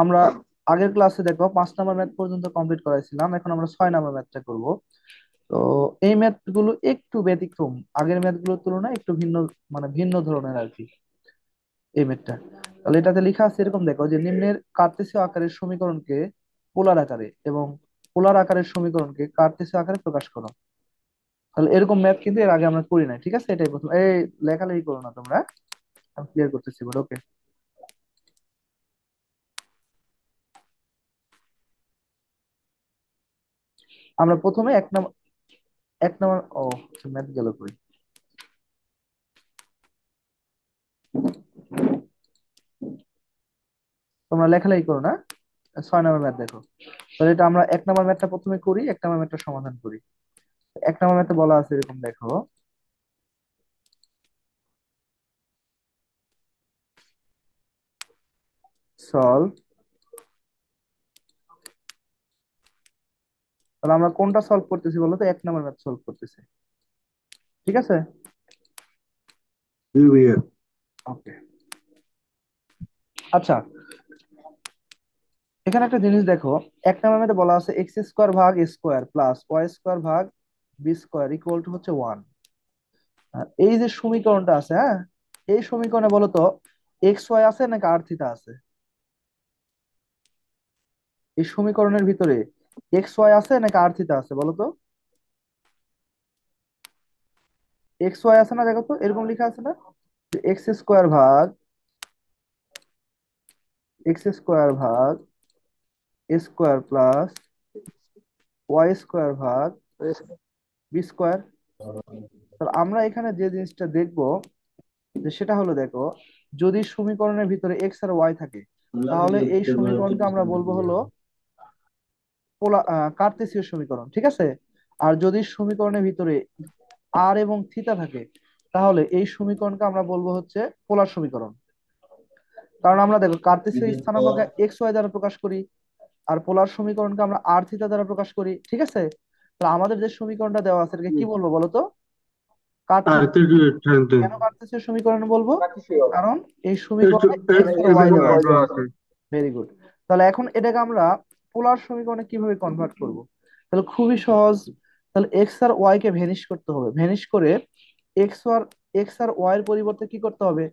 আমরা আগের ক্লাসে দেখো 5 নম্বর ম্যাথ পর্যন্ত কমপ্লিট করাইছিলাম, এখন আমরা 6 নম্বর ম্যাথটা করব। তো এই ম্যাথ গুলো একটু ব্যতিক্রম, আগের ম্যাথ গুলোর তুলনায় একটু ভিন্ন, মানে ভিন্ন ধরনের আর কি এই ম্যাথটা। তাহলে এটাতে লেখা আছে এরকম, দেখো যে নিম্নের কার্তেসীয় আকারের সমীকরণকে পোলার আকারে এবং পোলার আকারের সমীকরণকে কার্তেসীয় আকারে প্রকাশ করো। তাহলে এরকম ম্যাথ কিন্তু এর আগে আমরা করি নাই, ঠিক আছে? এটাই প্রথম। এই লেখালেখি করো না তোমরা, আমি ক্লিয়ার করতেছি, ওকে? আমরা প্রথমে এক নম্বর ও ম্যাথ গেল কই, তোমরা লেখালেখি করো না। 6 নম্বর ম্যাথ দেখো। তাহলে এটা আমরা 1 নম্বর ম্যাথটা প্রথমে করি, 1 নম্বর ম্যাথটা সমাধান করি। 1 নম্বর ম্যাথে বলা আছে এরকম, দেখো সলভ। তাহলে আমরা কোনটা সলভ করতেছি বলো তো? 1 নম্বর ম্যাথ সলভ করতেছি, ঠিক আছে? জি ভাইয়া। ওকে। আচ্ছা, এখানে একটা জিনিস দেখো, 1 নম্বর ম্যাথে বলা আছে এক্স স্কোয়ার ভাগ এ স্কোয়ার প্লাস ওয়াই স্কোয়ার ভাগ বি স্কোয়ার ইকুয়াল টু হচ্ছে 1। এই যে সমীকরণটা আছে, হ্যাঁ, এই সমীকরণে বলো তো এক্স ওয়াই আছে নাকি আর থিটা আছে? এই সমীকরণের ভিতরে এক্স ওয়াই আছে নাকি আর থিটা আছে বলো তো? এক্স ওয়াই আছে না, দেখো তো এরকম লেখা আছে না, এক্স স্কোয়ার ভাগ এক্স স্কোয়ার ভাগ এ স্কোয়ার প্লাস ওয়াই স্কোয়ার ভাগ বি স্কোয়ার। তাহলে আমরা এখানে যে জিনিসটা দেখবো, যে সেটা হলো, দেখো যদি সমীকরণের ভিতরে এক্স আর ওয়াই থাকে, তাহলে এই সমীকরণকে আমরা বলবো হলো কার্তেসীয় সমীকরণ, ঠিক আছে? আর যদি সমীকরণের ভিতরে আর এবং থিটা থাকে, তাহলে এই সমীকরণকে আমরা বলবো হচ্ছে পোলার সমীকরণ। কারণ আমরা দেখো কার্তেসীয় স্থানাঙ্ককে এক্স ওয়াই দ্বারা প্রকাশ করি, আর পোলার সমীকরণকে আমরা আর থিটা দ্বারা প্রকাশ করি, ঠিক আছে? তাহলে আমাদের যে সমীকরণটা দেওয়া আছে এটাকে কি বলবো বলো তো? আর কার্তেসীয়। তো থাকতে কেন কার্তেসীয় সমীকরণ বলবো? কারণ এই সমীকরণে এক্স আর ওয়াই এখানে দেওয়া আছে। দেওয়া আছে। Very good. তাহলে এখন এটাকে আমরা পোলার সমীকরণে কিভাবে কনভার্ট করব? তাহলে খুবই সহজ। তাহলে এক্স আর ওয়াই কে ভ্যানিশ করতে হবে, ভ্যানিশ করে এক্স আর ওয়াই এর পরিবর্তে কি করতে হবে?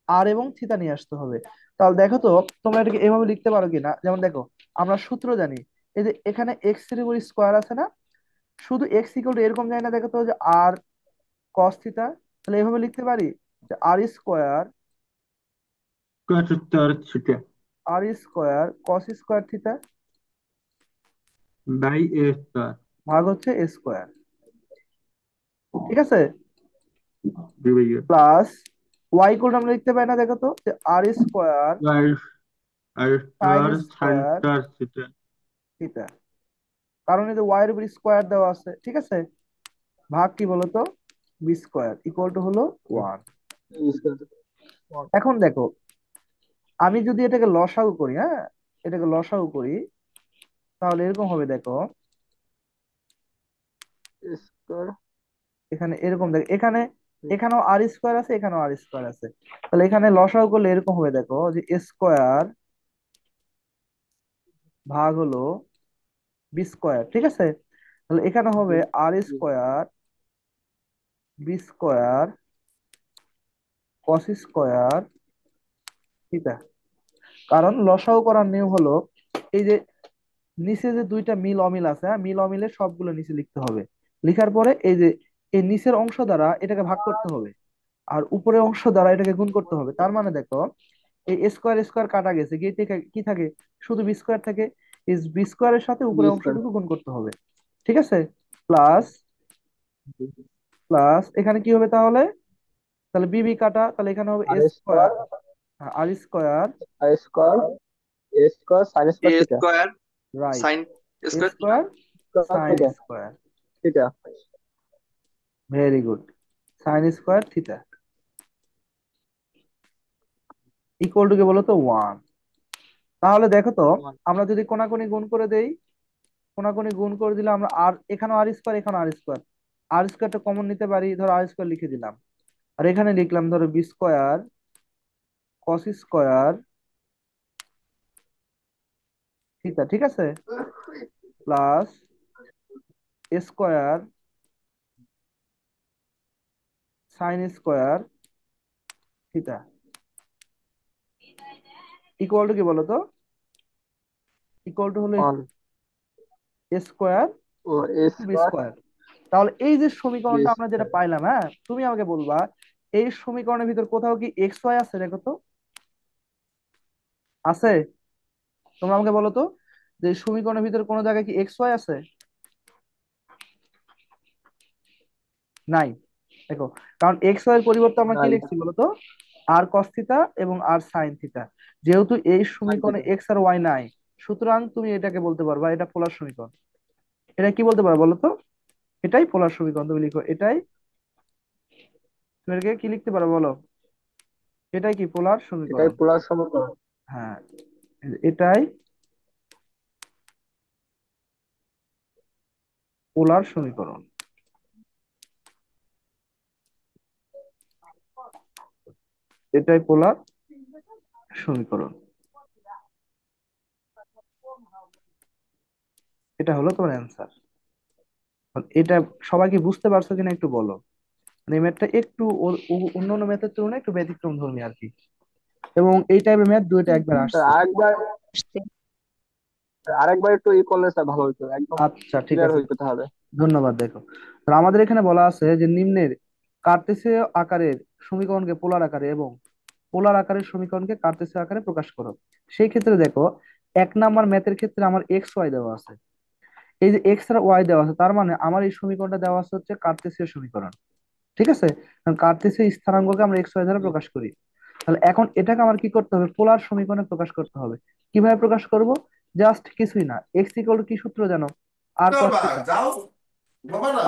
আর এবং থিটা নিয়ে আসতে হবে। তাহলে দেখো তো, তোমরা এটাকে এভাবে লিখতে পারো কিনা, যেমন দেখো আমরা সূত্র জানি, এই যে এখানে এক্স এর উপর স্কোয়ার আছে না, শুধু এক্স ইকুয়াল টু এরকম যায় না, দেখো তো যে আর কস থিটা। তাহলে এভাবে লিখতে পারি যে কাটার সেটা R square cos square theta by A star. ভাগ হচ্ছে এ স্কোয়ার, ঠিক আছে? জি ভাইয়া। প্লাস ওয়াই ইকুয়াল আমরা লিখতে পারি না, দেখো তো যে আর square R R sine star sine square star সেটা। থিটা। কারণ এই যে ওয়াই এর উপর স্কোয়ার দেওয়া আছে, ঠিক আছে? ভাগ কি বলতো? বি স্কোয়ার ইকুয়াল টু হলো 1। এখন দেখো, আমি যদি এটাকে লসাগু করি, হ্যাঁ, এটাকে লসাগু করি, তাহলে এরকম হবে, দেখো এখানে এরকম, দেখো এখানে এখানেও আর স্কোয়ার আছে, এখানেও আর স্কোয়ার আছে। তাহলে এখানে লসাগু করলে এরকম হবে, দেখো যে স্কোয়ার ভাগ হলো বি স্কোয়ার, ঠিক আছে? তাহলে এখানে হবে R square B square cos square theta. কারণ লসাগু করার নিয়ম হলো, এই যে নিচে যে দুইটা মিল অমিল আছে, হ্যাঁ, মিল অমিলের সবগুলো নিচে লিখতে হবে। লিখার পরে এই যে এই নিচের অংশ দ্বারা এটাকে ভাগ করতে হবে, আর উপরের অংশ দ্বারা এটাকে গুণ করতে হবে। তার মানে দেখো, এই স্কোয়ার স্কোয়ার কাটা গেছে, গিয়ে কি থাকে? শুধু বি স্কোয়ার থাকে। এই বি স্কোয়ারের সাথে উপরের অংশটুকু গুণ করতে হবে, ঠিক আছে? প্লাস প্লাস এখানে কি হবে তাহলে? তাহলে বি বি কাটা, তাহলে এখানে হবে a square r square a square right, sine a square square sine square. Very good. Sine square theta equal to কি বলতো? 1। তাহলে দেখো তো, আমরা যদি কোনাকুনি গুণ করে দেই, কোনাকুনি গুণ করে দিলে আমরা আর এখানে আর স্কোয়ার, এখানে আর স্কোয়ার, আর স্কোয়ারটা কমন নিতে পারি, ধরো আর স্কোয়ার লিখে দিলাম, আর এখানে লিখলাম ধরো B square cos square theta, ঠিক আছে, plus square sine square theta equal to কি বলতো? ইকুয়াল টু হলো ওয়ান। স্কোয়ার ও A into B square square. তাহলে এই যে বি সমীকরণটা আমরা যেটা স্কোয়ার। পাইলাম, হ্যাঁ, তুমি আমাকে বলবা এই সমীকরণের ভিতর কোথাও কি এক্স ওয়াই আছে? দেখো তো, আছে? তোমরা আমাকে বলো তো যে এই সমীকরণের ভিতর কোনো জায়গায় কি এক্স ওয়াই আছে? নাই। দেখো, কারণ এক্স ওয়াই এর পরিবর্তে আমরা কি নাই। লিখছি বলতো? আর কস থিটা এবং আর সাইন থিটা। যেহেতু এই সাইন সমীকরণে থিটা। এক্স আর ওয়াই নাই, সুতরাং তুমি এটাকে বলতে পারবা এটা পোলার সমীকরণ। এটা কি বলতে পারো বলো তো? এটাই পোলার সমীকরণ, তুমি লিখো এটাই। তুমি এটাকে কি লিখতে পারো বলো? এটাই কি পোলার এটাই সমীকরণ? পোলার সমীকরণ। হ্যাঁ, এটাই পোলার সমীকরণ। এটাই পোলার সমীকরণ। এটা হলো তোমার অ্যান্সার। এটা সবাই কি বুঝতে পারছো কিনা একটু বলো। মানে এই ম্যাথটা একটু অন্যান্য ম্যাথের তুলনায় একটু ব্যতিক্রম ধর্মী আর কি। এবং এই টাইপের ম্যাথ দুইটা একবার স্যার আসছে। আরেকবার, আরেকবার একটু ই করলে স্যার ভালো হতো, একদম আচ্ছা, ঠিক ক্লিয়ার আছে, হইতো তাহলে। ধন্যবাদ। দেখো, তো আমাদের এখানে বলা আছে যে নিম্নের কার্তেসীয় আকারের সমীকরণকে পোলার আকারে এবং পোলার আকারের সমীকরণকে কার্তেসীয় আকারে প্রকাশ করো। সেই ক্ষেত্রে দেখো, 1 নাম্বার ম্যাথের ক্ষেত্রে আমার এক্স ওয়াই দেওয়া আছে। এই যে এক্স আর ওয়াই দেওয়া আছে, তার মানে আমার এই সমীকরণটা দেওয়া আছে হচ্ছে কার্তেসীয় সমীকরণ, ঠিক আছে? কারণ কার্তেসীয় স্থানাঙ্ককে আমরা এক্স ওয়াই দ্বারা জি। প্রকাশ করি। তাহলে এখন এটাকে আমার কি করতে হবে? পোলার সমীকরণে প্রকাশ করতে হবে। কিভাবে প্রকাশ করব? জাস্ট কিছুই না, এক্স ইকুয়াল টু কি সূত্র জানো? আর কস থিটা।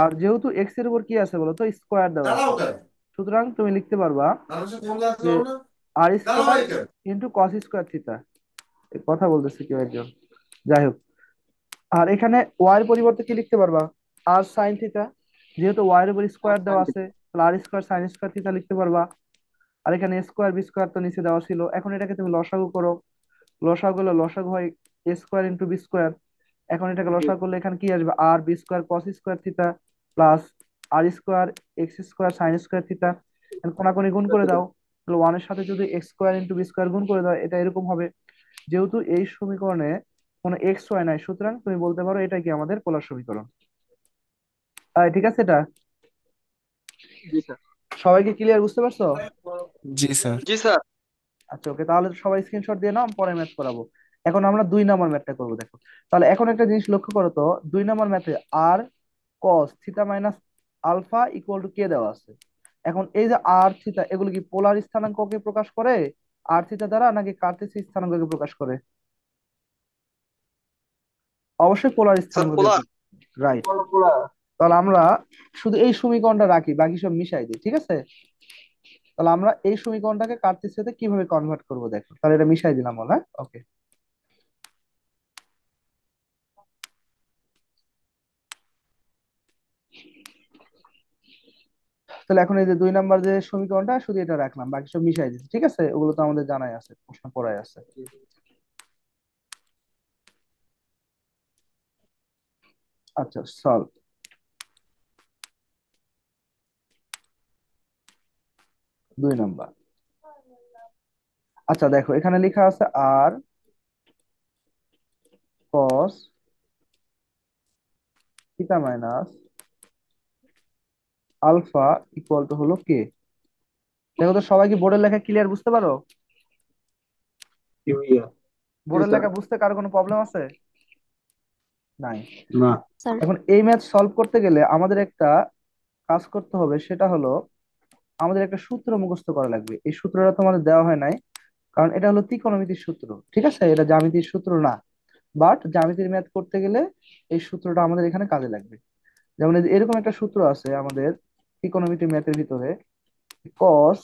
আর যেহেতু এক্স এর উপর কি আছে বলো তো? স্কোয়ার দেওয়া আছে। সুতরাং তুমি লিখতে পারবা যে আর square into cos square theta. কথা বলতেছে কেউ একজন, যাই হোক। আর এখানে ওয়াই এর পরিবর্তে কি লিখতে পারবা? আর সাইন থিটা। যেহেতু ওয়াই এর উপর স্কোয়ার সাইন দেওয়া আছে, থিটা। তাহলে আর স্কোয়ার সাইন স্কোয়ার থিটা লিখতে পারবা। আর এখানে স্কোয়ার বি স্কোয়ার তো নিচে দেওয়া ছিল, এখন এটাকে তুমি লসাগু করো। লসাগু করলে লসাগু হয় a square into B square. এখন এটাকে জি। লসাগু করলে এখানে কি আসবে? R b square cos square theta plus r square x square sine square theta. কোনাকুনি গুণ করে দাও, তাহলে ওয়ানের সাথে যদি x square into B square গুণ করে দাও, এটা এরকম হবে। যেহেতু এই সমীকরণে কোনো এক্স ওয়াই নাই, সুতরাং তুমি বলতে পারো এটা কি আমাদের পোলার সমীকরণ। ঠিক আছে এটা? জি স্যার। সবাইকে ক্লিয়ার, বুঝতে পারছো? জি স্যার। জি স্যার। আচ্ছা, ওকে, তাহলে সবাই স্ক্রিনশট দিয়ে নাও, আমি পরে ম্যাথ করাবো। এখন আমরা 2 নাম্বার ম্যাথটা করবো, দেখো। তাহলে এখন একটা জিনিস লক্ষ্য করো তো, 2 নাম্বার ম্যাথে r cos theta minus alpha equal to k দেওয়া আছে। এখন এই যে আর থিটা, এগুলো কি পোলার স্থানাঙ্ককে প্রকাশ করে আর থিটা দ্বারা, নাকি কার্তেসীয় স্থানাঙ্ককে প্রকাশ করে? অবশ্যই পোলার স্যার স্থানাঙ্ককে। পোলার। রাইট। পোলার। তাহলে আমরা শুধু এই সমীকরণটা রাখি, বাকি সব মিশাই দিই, ঠিক আছে? তাহলে আমরা এই সমীকরণটাকে কার্তেসীয়তে কিভাবে কনভার্ট করবো দেখো। তাহলে এটা মিশাই দিলাম, হ্যাঁ, ওকে। তাহলে এখন এই যে 2 নাম্বার যে সমীকরণটা, শুধু এটা রাখলাম, বাকি সব মিশাই দিচ্ছি, ঠিক আছে? ওগুলো তো আমাদের জানাই আছে, প্রশ্ন পড়াই আছে। জি। আচ্ছা, সলভ। 2 নাম্বার। আচ্ছা, দেখো এখানে লেখা আছে r cos theta minus alpha equal to হলো কে। দেখো তো, সবাই কি বোর্ডের লেখা ক্লিয়ার, বুঝতে পারো? ইউরিয়া। জি বোর্ডের স্যার। লেখা বুঝতে কারো কোনো প্রবলেম আছে? নাই। না। স্যার। এখন এই ম্যাথ সলভ করতে গেলে আমাদের একটা কাজ করতে হবে, সেটা হলো আমাদের একটা সূত্র মুখস্থ করা লাগবে। এই সূত্রটা তোমাদের দেওয়া হয় নাই, কারণ এটা হলো ত্রিকোণমিতির সূত্র, ঠিক আছে? এটা জ্যামিতির সূত্র না। বাট জ্যামিতির ম্যাথ করতে গেলে এই সূত্রটা আমাদের এখানে কাজে লাগবে। যেমন এই যে এরকম একটা সূত্র আছে আমাদের ত্রিকোণমিতি ম্যাথের ভিতরে, কস,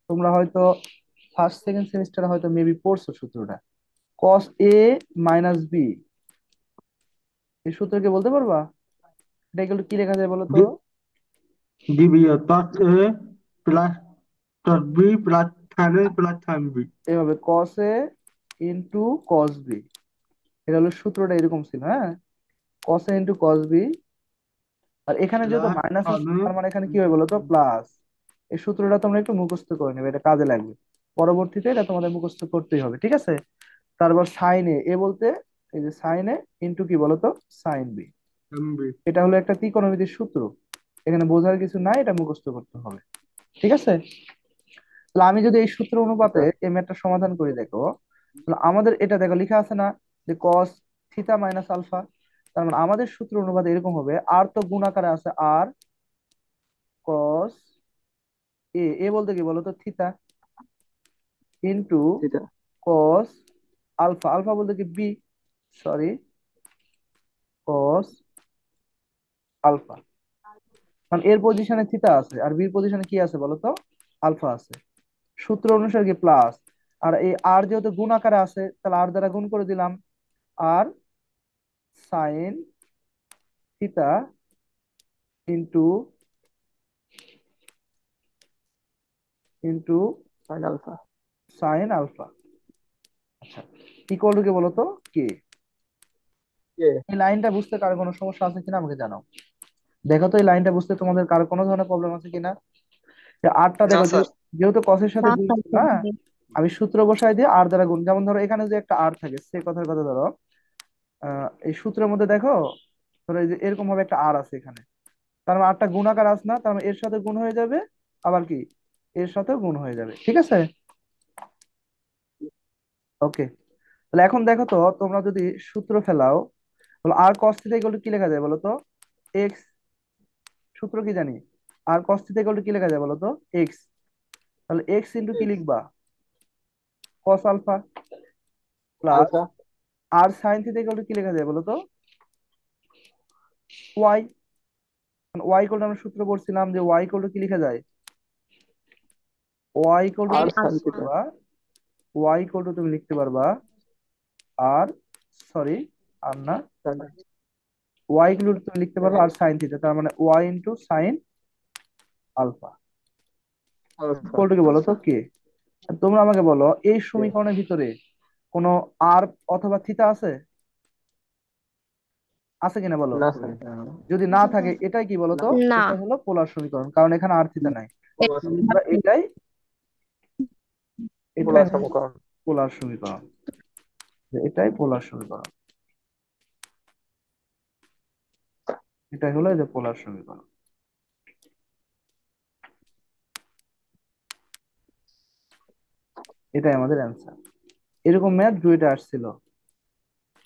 তোমরা হয়তো ফার্স্ট সেকেন্ড সেমিস্টারে হয়তো মেবি পড়ছো সূত্রটা। কস এ মাইনাস বি, এই সূত্রকে বলতে পারবা? এটা এগুলো কি লেখা যায় বলো তো? Deviator A plus B plus tan A plus tan B। এভাবে কস এ ইন্টু কস বি, এটা হলো সূত্রটা এরকম ছিল, হ্যাঁ, কস এ ইন্টু কস বি। আর এখানে যেহেতু প্লাস মাইনাস tan আছে A তার মানে এখানে কি ইন্টু হবে বলো তো, tan B। প্লাস। এই সূত্রটা তোমরা একটু মুখস্থ করে নেবে, এটা কাজে লাগবে পরবর্তীতে, এটা তোমাদের মুখস্থ করতেই হবে, ঠিক আছে। তারপর সাইন এ, এ বলতে এই যে সাইন এ ইন্টু কি বলতো, সাইন বি। tan B। এটা হলো একটা ত্রিকোণমিতির সূত্র, এখানে বোঝার কিছু নাই, এটা মুখস্থ করতে হবে, ঠিক আছে। তাহলে আমি যদি এই সূত্র অনুপাতে আচ্ছা এই ম্যাথটা সমাধান করি, দেখো তাহলে আমাদের এটা দেখো লেখা আছে না, যে কস থিটা মাইনাস আলফা। তার মানে আমাদের সূত্র অনুপাতে এরকম হবে, আর তো গুণ আকারে আছে, আর কস এ, এ বলতে কি বলতো, থিটা, ইন্টু সেটা কস আলফা, আলফা বলতে কি বি, সরি, কস আলফা। কারণ এর পজিশনে থিটা আছে আর বির পজিশনে কি আছে বলতো, আলফা আছে। সূত্র অনুসারে কি প্লাস, আর এই আর যেহেতু গুণ আকারে আছে তাহলে আর দ্বারা গুণ করে দিলাম, r sine theta into into sine alpha. Sine alpha. আচ্ছা, ইকুয়াল টু কি বলতো, কে। কে। এই লাইনটা বুঝতে কারো কোনো সমস্যা আছে কিনা আমাকে জানাও। দেখো তো এই লাইনটা বুঝতে তোমাদের কারো কোনো ধরনের প্রবলেম আছে কিনা। যে আরটা না দেখো স্যার। যেহেতু কসের সাথে না গুণ স্যার, ছিল না, আমি সূত্র বসাই দিয়ে আর দ্বারা গুণ, যেমন ধরো এখানে যে একটা আর থাকে, সে কথার কথা ধরো, এই সূত্রের মধ্যে দেখো, ধরো এই যে এরকম ভাবে একটা আর আছে এখানে, তার মানে আরটা গুণাকার আস না, তার মানে এর সাথে গুণ হয়ে যাবে, আবার কি এর সাথে গুণ হয়ে যাবে, ঠিক আছে। ওকে, তাহলে এখন দেখো তো, তোমরা যদি সূত্র ফেলাও, তাহলে আর কস থিটা ইকুয়াল টু কি লেখা যায় বলো তো, এক্স। সূত্র কি জানি, আর কস থিটা ইকুয়াল টু কি লেখা যায় বলো তো, এক্স। তাহলে এক্স ইন্টু কি লিখবা, কস আলফা, প্লাস আলফা। আর সাইন থিটা ইকুয়াল টু কি লেখা যায় বলো তো, ওয়াই। ওয়াই ইকুয়াল টু আমরা সূত্র পড়ছিলাম যে ওয়াই ইকুয়াল টু কি লেখা যায়, Y equal to R sine তুমি সাইন লিখতে থিটা। পারবা, ওয়াই ইকুয়াল টু তুমি লিখতে পারবা, আর, সরি, আর না, ওয়াই ইকুয়াল টু তুমি লিখতে পারবা আর সাইন থিটা, তার মানে Y into sine alpha alpha. Equal to কি বলো তো, আচ্ছা। কে। তোমরা আমাকে বলো এই কে। সমীকরণের ভিতরে কোনো আর অথবা থিতা আছে, আছে কিনা বলো। না স্যার। যদি না থাকে এটাই কি না। বলতো, না। এটা হলো পোলার সমীকরণ, কারণ এখানে আর থিতা নাই। পোলার আমরা এটাই, এটাই পোলার হলো সমীকরণ। পোলার সমীকরণ, এটাই পোলার সমীকরণ, এটাই হলো এই যে পোলার সমীকরণ। এটাই আমাদের অ্যান্সার। এরকম ম্যাথ ডুয়েটে আসছিল,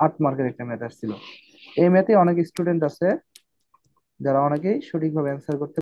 8 মার্কের একটা ম্যাথ আসছিল। এই ম্যাথে অনেক স্টুডেন্ট আছে যারা অনেকেই সঠিকভাবে অ্যান্সার করতে